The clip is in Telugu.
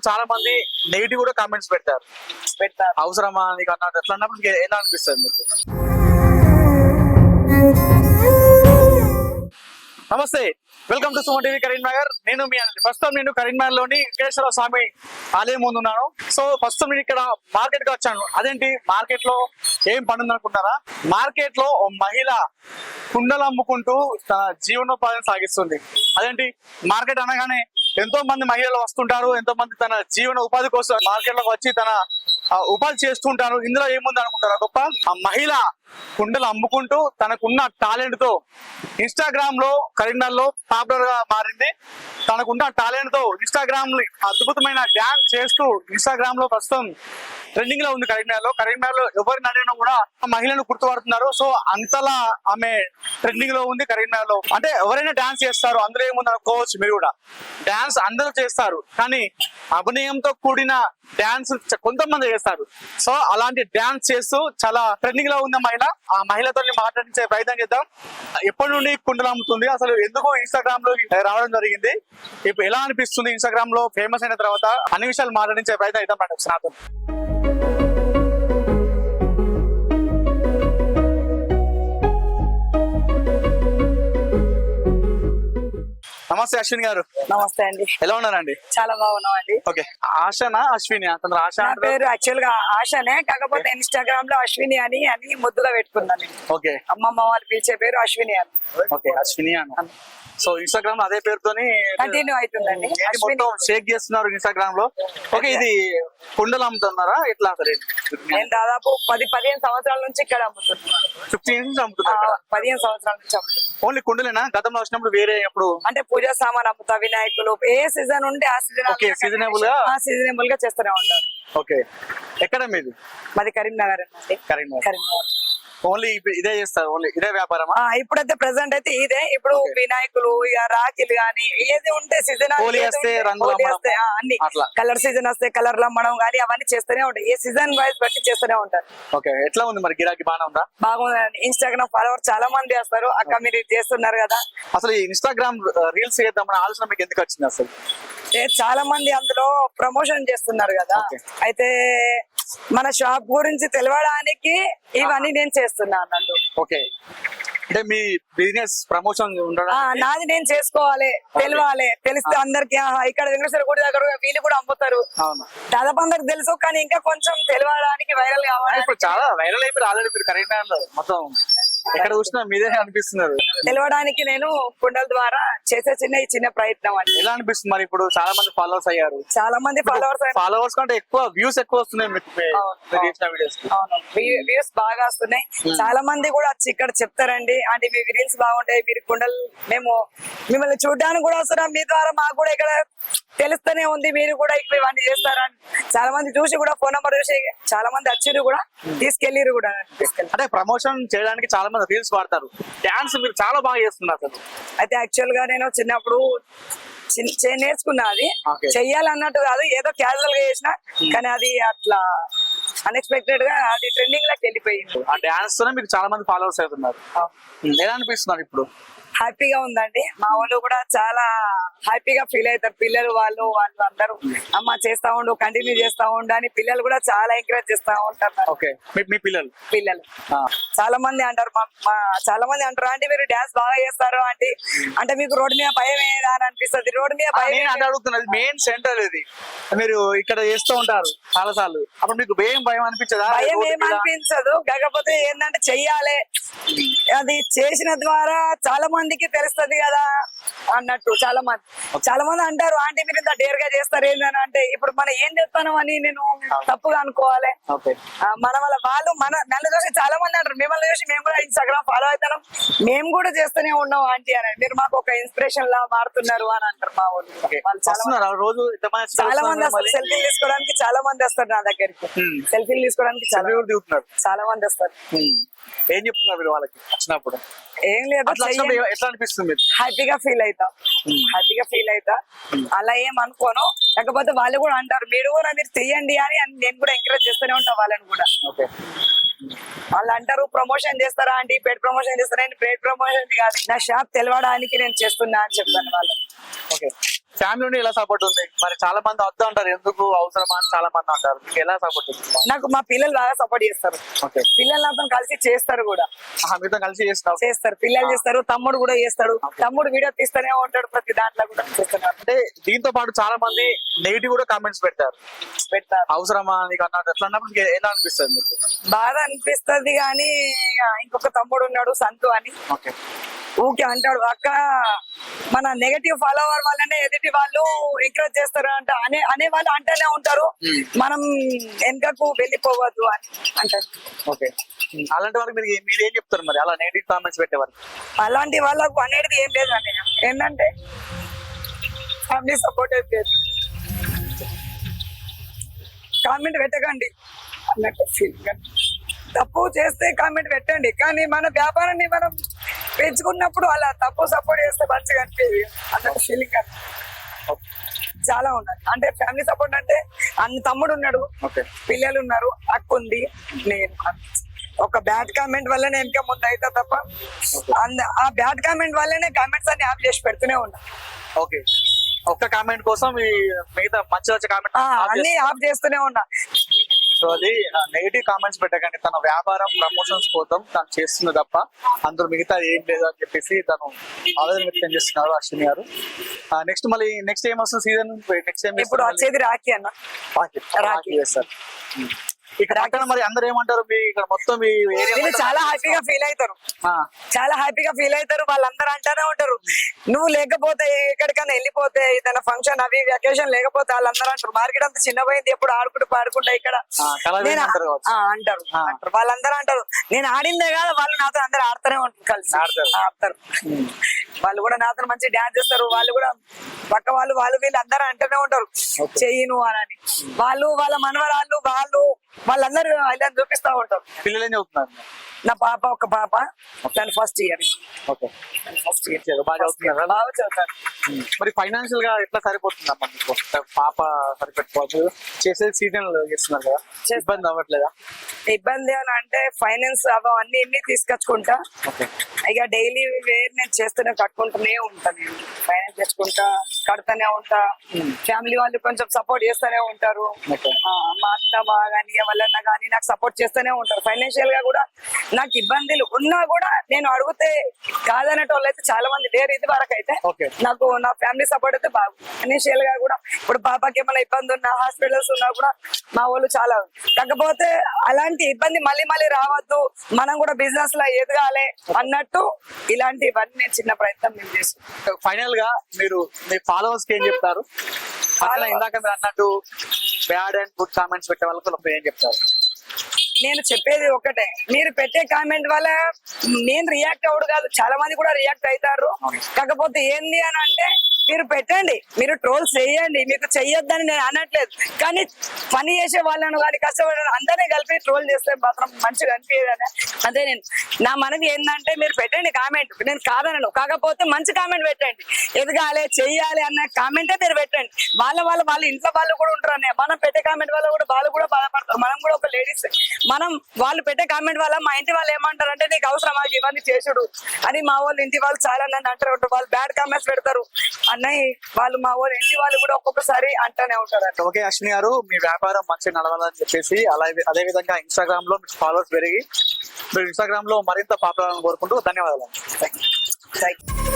అన్నప్పుడు చాలా మంది నెగిటివ్ కూడా కామెంట్స్ పెడతారు. అవసరమా నీకు అన్నట్టు ఎట్లా అన్నప్పుడు నీకు ఎలా అనిపిస్తుంది మీకు? నమస్తే, welcome to Suman TV Karimnagar. నేను మీ అనిల్. ప్రస్తుతం నేను కరీంనగర్ లోని వెంకటేశ్వర స్వామి ఆలయం ముందు ఉన్నాను. సో ప్రస్తుతం నేను ఇక్కడ మార్కెట్ కి వచ్చాను. అదేంటి మార్కెట్ లో ఏం పని ఉందనుకుంటారా? మార్కెట్ లో ఓ మహిళ కుండలు అమ్ముకుంటూ తన జీవనోపాధిని సాగిస్తుంది. అదేంటి మార్కెట్ అనగానే ఎంతో మంది మహిళలు వస్తుంటారు, ఎంతో మంది తన జీవన ఉపాధి కోసం మార్కెట్ లోకి వచ్చి తన ఉపాధి చేస్తుంటారు. ఇందులో ఏముంది అనుకుంటారా? గొప్ప ఆ మహిళ కుండలు అమ్ముకుంటూ తనకున్న టాలెంట్ తో ఇన్స్టాగ్రామ్ లో కరీంనగర్ లో పాపులర్ గా మారింది. తనకున్న టాలెంట్ తో ఇన్స్టాగ్రామ్ అద్భుతమైన డాన్స్ చేస్తూ ఇన్స్టాగ్రామ్ లో ప్రస్తుతం ట్రెండింగ్ లో ఉంది. కరీంనగర్ లో ఎవరిని అడిగినా కూడా ఆ మహిళను గుర్తుపడుతున్నారు. సో అంతలా ఆమె ట్రెండింగ్ లో ఉంది కరీంనగర్ లో. అంటే ఎవరైనా డాన్స్ చేస్తారు, అందులో ఏముంది అనుకోవచ్చు మీరు కూడా. డాన్స్ అందరూ చేస్తారు, కానీ అభినయంతో కూడిన డాన్స్ కొంతమంది చేస్తారు. సో అలాంటి డాన్స్ చేస్తూ చాలా ట్రెండింగ్ లో ఉన్న మహిళ. ఆ మహిళతో మాట్లాడించే ప్రయత్నం చేద్దాం. ఎప్పటి నుండి కుండలు అమ్ముతుంది, అసలు ఎందుకు ఇన్స్టాగ్రామ్ లో రావడం జరిగింది, ఇప్పుడు ఎలా అనిపిస్తుంది ఇన్స్టాగ్రామ్ లో ఫేమస్ అయిన తర్వాత, అన్ని విషయాలు మాట్లాడించే ప్రయత్నం చేద్దాం మేడం. నాతో నమస్తే అశ్విని గారు. నమస్తే అండి. ఎలా ఉన్నారండి? చాలా బాగున్నాం అండి. ఓకే, ఆశనా అశ్విని? అతను ఆశ పేరు యాక్చువల్ గా ఆశనే, కాకపోతే ఇన్స్టాగ్రామ్ లో అశ్విని అని ముద్దుగా పెట్టుకున్నాను. ఓకే, అమ్మమ్మ వాళ్ళు పిలిచే పేరు అశ్విని అని. ఓకే, అశ్విని అని. సో ఇన్స్టాగ్రామ్ అదే పేరుతోని కంటిన్యూ అవుతుందండి. మొత్తం షేక్ చేస్తున్నారు ఇన్స్టాగ్రామ్ లో. ఓకే, ఇది కుండలు అమ్ముతున్నారా ఎట్లా? సరే, నేను దాదాపు 10-15 సంవత్సరాల నుంచి ఇక్కడ అమ్ముతున్నాను. 15 నుంచి అమ్ముతున్నారు? 15 సంవత్సరాల నుంచి అమ్ముతున్నాను. ఓన్లీ కుండలేనా? గతంలో వచ్చినప్పుడు వేరే ఎప్పుడు అంటే పూజా సామాన్ అమ్ముతా, వినాయకులు, ఏ సీజన్ ఉంటే ఆ సీజనబుల్ గా చేస్తూనే ఉంటారు. ఓకే, ఎక్కడ మీది? మాది కరీంనగర్ అండి. కరీంనగర్. ఓన్లీ ఇదే చేస్తారు? ఓన్లీ ఇదే వ్యాపారమా? ఇప్పుడైతే ప్రెసెంట్ అయితే ఇదే. ఇప్పుడు వినాయకులు, ఇక రాఖీలు గానీ ఏది ఉంటే సీజన్ అన్ని కలర్ సీజన్ వస్తే కలర్లు అమ్మడం గానీ అవన్నీ చేస్తూనే ఉంటాయి. ఏ సీజన్ వైజ్ బట్టి చేస్తూనే ఉంటారు. ఓకే, ఎట్లా ఉంది మరి గిరాకీ? బాగా ఉందా? బాగుందండి. ఇన్స్టాగ్రామ్ ఫాలోవర్స్ చాలా మంది వస్తారు. అక్క మీరు ఇది చేస్తున్నారు కదా. అసలు ఈ ఇన్స్టాగ్రామ్ రీల్స్ చేద్దామని ఆలోచన మీకు ఎందుకు వచ్చింది అసలు? చాలా మంది అందులో ప్రమోషన్ చేస్తున్నారు కదా. అయితే మన షాప్ గురించి తెలవడానికి ఇవన్నీ నేను చేస్తున్నా అన్నట్టు. ఓకే, అంటే మీ బిజినెస్ ప్రమోషన్ ఉండడం నాది నేను చేసుకోవాలి, తెలవాలి. తెలిస్తే అందరికి ఇక్కడ వెంకటేశ్వర గుడి దగ్గర వీళ్ళు కూడా అమ్ముతారు. దాదాపు అందరికి తెలుసు, కానీ ఇంకా కొంచెం తెలవడానికి వైరల్ కావాలి. ఇప్పుడు చాలా వైరల్ అయిపోయి ఆల్రెడీ మీరు కరీంనగర్ లో మొత్తం ఎక్కడ చూసినా మీదే అనిపిస్తున్నారు. తెలవడానికి నేను కుండల ద్వారా చేసే చిన్న ప్రయత్నం అండి. ఎలా అనిపిస్తుంది మరి? ఇప్పుడు చాలా మంది ఫాలోవర్స్ అయ్యారు. చాలా మంది ఫాలోవర్స్ కంటే ఎక్కువ వ్యూస్ ఎక్కువ వస్తున్నాయి వ్యూస్ బాగా వస్తున్నాయి. చాలా మంది కూడా వచ్చి ఇక్కడ చెప్తారండి, అంటే మీ రీల్స్ బాగుంటాయి, మీరు కుండలు మేము మిమ్మల్ని చూడడానికి కూడా వస్తున్నాం, మీ ద్వారా మాకు కూడా ఇక్కడ తెలుస్తూనే ఉంది, మీరు కూడా ఇక్కడ ఇవన్నీ చేస్తారని చాలా మంది చూసి కూడా ఫోన్ నెంబర్ చూసి చాలా మంది వచ్చిర్రు కూడా, తీసుకెళ్ళిరు కూడా. అంటే ప్రమోషన్ చేయడానికి చాలా మంది రీల్స్ వాడతారు. డాన్స్ మీరు చాలా బాగా చేస్తున్నారు. అయితే యాక్చువల్ గా నేను చిన్నప్పుడు నేర్చుకున్నా. అది చెయ్యాలన్నట్టు కాదు, ఏదో క్యాజువల్ గా చేసిన, కానీ అది అట్లా అన్ఎక్స్పెక్టెడ్ గా అది ట్రెండింగ్ లోకి వెళ్ళిపోయింది. ఆ డాన్స్ తోనే మీకు చాలా మంది ఫాలోవర్స్ అవుతున్నారు. ఎలా అనిపిస్తున్నారు ఇప్పుడు? హ్యాపీగా ఉందండి. మా వాళ్ళు కూడా చాలా హ్యాపీగా ఫీల్ అవుతారు. పిల్లలు వాళ్ళు అందరూ అమ్మ చేస్తా ఉండు, కంటిన్యూ చేస్తా ఉండు అని పిల్లలు కూడా చాలా ఎంకరేజ్ చేస్తా ఉంటారు. మీ పిల్లలు చాలా మంది అంటారు, చాలా మంది అంటారు అంటే మీరు డాన్స్ బాగా చేస్తారు అంటే మీకు రోడ్డు మీద భయం ఏదా అని అనిపిస్తుంది. రోడ్డు మీద భయం అడుగుతున్నది మెయిన్ సెంటర్ ఇది. మీరు ఇక్కడ చేస్తూ ఉంటారు చాలా సార్లు, అప్పుడు మీకు భయం అనిపించదా? భయం ఏమనిపించదు, కాకపోతే ఏంటంటే చెయ్యాలి, అది చేసిన ద్వారా చాలా మందికి తెలుస్తుంది కదా అన్నట్టు. చాలా మంది అంటారు ఆంటీ మీరు ఇంత డేర్ గా చేస్తారు ఏంటని. అంటే ఇప్పుడు మనం ఏం చేస్తాను అని నేను తప్పుగా అనుకోవాలి. మన వల్ల వాళ్ళు నన్ను చూసి చాలా మంది అంటారు, మిమ్మల్ని చూసి మేము కూడా ఇన్స్టాగ్రామ్ ఫాలో అవుతాం, మేము కూడా చేస్తూనే ఉన్నాం ఆంటీ అని. మీరు మాకు ఒక ఇన్స్పిరేషన్ లా మారుతున్నారు అని అంటారు మా వాళ్ళు. చాలా మంది వస్తారు సెల్ఫీలు తీసుకోవడానికి, చాలా మంది వస్తారు నా దగ్గరికి సెల్ఫీలు తీసుకోవడానికి, చాలా మంది వస్తారు. ఏం చెప్తున్నారు మీరు వాళ్ళకి వచ్చినప్పుడు? ఏం లేదు, ఎట్లా అనిపిస్తుంది? హ్యాపీగా ఫీల్ అవుతా అలా ఏం అనుకోను. కాకపోతే వాళ్ళు కూడా అంటారు మీరు చెయ్యండి అని నేను కూడా ఎంకరేజ్ చేస్తూనే ఉంటాను వాళ్ళని కూడా. వాళ్ళు అంటారు ప్రమోషన్ చేస్తారా అంటే పెయిడ్ ప్రమోషన్ చేస్తారా? పెయిడ్ ప్రమోషన్ కాదు, నా షాప్ తెలవడానికి నేను చేస్తున్నా అని చెప్తాను వాళ్ళు. ఓకే, ఫ్యామిలీ నుండి ఎలా సపోర్ట్ ఉంది? మరి చాలా మంది వద్దు అంటారు, ఎందుకు అవసరమా అని చాలా మంది అంటారు, మీకు ఎలా సపోర్ట్ ఉంది? నాకు మా పిల్లలు బాగా సపోర్ట్ చేస్తారు. ఓకే, పిల్లలు నాతో కలిసి చేస్తారు కూడా. మీతో కలిసి చేస్తావు? చేస్తారు, పిల్లలు చేస్తారు, తమ్ముడు కూడా చేస్తాడు. తమ్ముడు వీడియో తీస్తూనే ఉంటాడు, ప్రతి దాంట్లో కూడా చేస్తున్నారు. అంటే దీంతో పాటు చాలా మంది నెగిటివ్ కూడా కామెంట్స్ పెడతారు, అవసరమా నీకు అన్నట్టు. ఎట్లా అన్నప్పుడు మీకు ఎలా అనిపిస్తుంది మీకు? బాధ అనిపిస్తుంది కానీ ఇంకొక తమ్ముడు ఉన్నాడు సంతు అని, ఓకే, ఊకే అంటాడు అక్క మన నెగటివ్ ఫాలోవర్ వల్లనే ఎదుటి వాళ్ళు ఎంకరేజ్ చేస్తారు అనే వాళ్ళు అంటూనే ఉంటారు, మనం వెనుకకు వెళ్ళిపోవద్దు అని అంటారు. ఓకే, అలాంటి వాళ్ళకి మీరు ఏం చెప్తారు మరి, అలా నెగిటివ్ కామెంట్స్ పెట్టేవారు? అలాంటి వాళ్ళకు అనేది ఏం లేదు అని, ఏంటంటే ఫ్యామిలీ సపోర్ట్ అయిపోయింది, కామెంట్ పెట్టకండి అన్నట్టు ఫీలింగ్. తప్పు చేస్తే కామెంట్ పెట్టండి, కానీ మన వ్యాపారాన్ని మనం పెంచుకున్నప్పుడు అలా తప్పు సపోర్ట్ చేస్తే మంచిగా అనిపించేది అన్నట్టు ఫీలింగ్. చాలా ఉన్నాయి, అంటే ఫ్యామిలీ సపోర్ట్ అంటే అన్న తమ్ముడు ఉన్నాడు, ఓకే, పిల్లలు ఉన్నారు, అక్క ఉంది, నేను. ఒక బ్యాడ్ కామెంట్ వల్లనే ఇంకా ముందు అయితే తప్ప ఆ బ్యాడ్ కామెంట్ వల్లనే కామెంట్స్ అన్ని ఆఫ్ చేసి పెడుతూనే ఉన్నా. ఓకే, ఒక్క కామెంట్ కోసం ఈ మిగతా మంచి వచ్చే కామెంట్ అన్ని ఆఫ్ చేస్తూనే ఉన్నా. సో అది నెగిటివ్ కామెంట్స్ పెట్టకండి, తన వ్యాపారం ప్రమోషన్స్ కోసం తను చేస్తుంది తప్ప అందులో మిగతా ఏం లేదు అని చెప్పేసి తను ఆవేదన వ్యక్తం చేస్తున్నారు అశ్విని గారు. నెక్స్ట్ మళ్ళీ నెక్స్ట్ ఏం వస్తుంది సీజన్? నెక్స్ట్ ఏం ఇప్పుడు వచ్చేది రాఖీ అన్న, రాఖీ చేస్తారు ఇక్కడ పక్కన. మరి అందరు ఏమంటారు, మీ ఇక్కడ మొత్తం మీ ఏరియా చాలా హ్యాపీగా ఫీల్ అవుతారు, చాలా హ్యాపీగా ఫీల్ అవుతారు. వాళ్ళందరూ అంటానే ఉంటారు, నువ్వు లేకపోతే ఎక్కడికైనా వెళ్ళిపోతే ఏదైనా ఫంక్షన్ అవి వెకేషన్ లేకపోతే వాళ్ళందరూ అంటారు మార్కెట్ అంతా చిన్న పోయింది, ఎప్పుడు ఆడుకుంటూ పాడుకుంటా ఇక్కడ అంటారు. వాళ్ళందరూ అంటారు, నేను ఆడిందే కాదు వాళ్ళు నాతో అందరు ఆడుతూనే ఉంటారు, కలిసి ఆడతారు. వాళ్ళు కూడా నాతో మంచి డాన్స్ చేస్తారు, వాళ్ళు కూడా పక్క వాళ్ళు వీళ్ళు అందరూ అంటూనే ఉంటారు చెయ్యను అని. వాళ్ళు వాళ్ళ మనవరాళ్ళు వాళ్ళందరూ ఇలా చూపిస్తా ఉంటారు. పిల్లలు ఏం చదువుతున్నారు? నా పాప ఒక పాప, తను first year. Okay, first year బాగా చదువుతున్నారు? బాగా చదువుతారు. మరి ఫైనాన్షియల్ గా ఎట్లా సరిపోతుందమ్మా మీకు? పాప సరిపెట్టుకోవచ్చు, చేసేది సీజన్ చేస్తున్నారు కదా, ఇబ్బంది అవ్వట్లేదా? ఇబ్బంది అని అంటే ఫైనాన్స్ అవన్నీ తీసుకొచ్చుకుంటా, ఇక డైలీ వేర్ నేను చేస్తూనే కట్టుకుంటూనే ఉంటాను, ఫైనాన్స్ తెచ్చుకుంటా కడుతూనే ఉంటా. ఫ్యామిలీ వాళ్ళు కొంచెం సపోర్ట్ చేస్తూనే ఉంటారు, మా అత్త కానీ ఎవరన్నా కానీ నాకు సపోర్ట్ చేస్తూనే ఉంటారు. ఫైనాన్షియల్ గా కూడా నాకు ఇబ్బందులు ఉన్నా కూడా నేను అడిగితే కాదనేట వాళ్ళు అయితే చాలా మంది లేరు ఇది వరకు అయితే. నాకు నా ఫ్యామిలీ సపోర్ట్ అయితే బాగా ఫైనాన్షియల్ గా కూడా. ఇప్పుడు పాపకి ఏమైనా ఇబ్బంది ఉన్నా, హాస్పిటల్స్ ఉన్నా కూడా మా వాళ్ళు చాలా. కాకపోతే అలాంటి ఇబ్బంది మళ్ళీ రావద్దు, మనం కూడా బిజినెస్ లో ఎదగాలి అన్నట్టు ఇలాంటివన్నీ చిన్న ప్రయత్నం మేము చేస్తాం. ఫైనల్ గా మీరు మీ ఫాలోవర్స్ కి ఏం చెప్తారు? అట్లా ఇందాక మీరు అన్నట్టు బ్యాడ్ అండ్ గుడ్ కామెంట్స్ పెట్టే వాళ్ళకి ఏం చెప్తారు? నేను చెప్పేది ఒకటే, మీరు పెట్టే కామెంట్ వల్ల నేను రియాక్ట్ అవ్వడు కాదు, చాలా మంది కూడా రియాక్ట్ అవుతారు. కాకపోతే ఏంది అని అంటే మీరు పెట్టండి, మీరు ట్రోల్స్ చేయండి, మీకు చెయ్యొద్దని నేను అనట్లేదు, కానీ పని చేసే వాళ్ళను కానీ కష్టపడే అందరినీ కలిపి ట్రోల్ చేస్తే మాత్రం మంచిగా అనిపించదని. అదే నా మనది ఏంటంటే మీరు పెట్టండి కామెంట్, నేను కాదనను, కాకపోతే మంచి కామెంట్ పెట్టండి, ఎదగాలి చెయ్యాలి అన్న కామెంటే మీరు పెట్టండి. వాళ్ళ ఇంట్లో వాళ్ళు కూడా ఉంటారు, మనం పెట్టే కామెంట్ వల్ల కూడా వాళ్ళు కూడా బాధపడతారు. మనం కూడా ఒక లేడీస్, మనం వాళ్ళు పెట్టే కామెంట్ వల్ల మా ఇంటి వాళ్ళు ఏమంటారు అంటే నీకు అవసరమా ఇవన్నీ చేసుడు అని మా వాళ్ళు ఇంటి వాళ్ళు చాలా నన్ను అంటారు. వాళ్ళు బ్యాడ్ కామెంట్స్ పెడతారు అన్నయ్య, వాళ్ళు మా వాళ్ళు ఇంటి వాళ్ళు కూడా ఒక్కొక్కసారి అంటానే ఉంటారు. ఓకే అశ్విని గారు, మీ వ్యాపారం మంచిగా నడవాలని చెప్పేసి అదే విధంగా ఇన్స్టాగ్రామ్ లో మీ ఫాలోవర్స్ పెరిగి మీరు ఇన్స్టాగ్రామ్ లో మరింత పాపులర్ కోరుకుంటూ ధన్యవాదాలు. Thank you.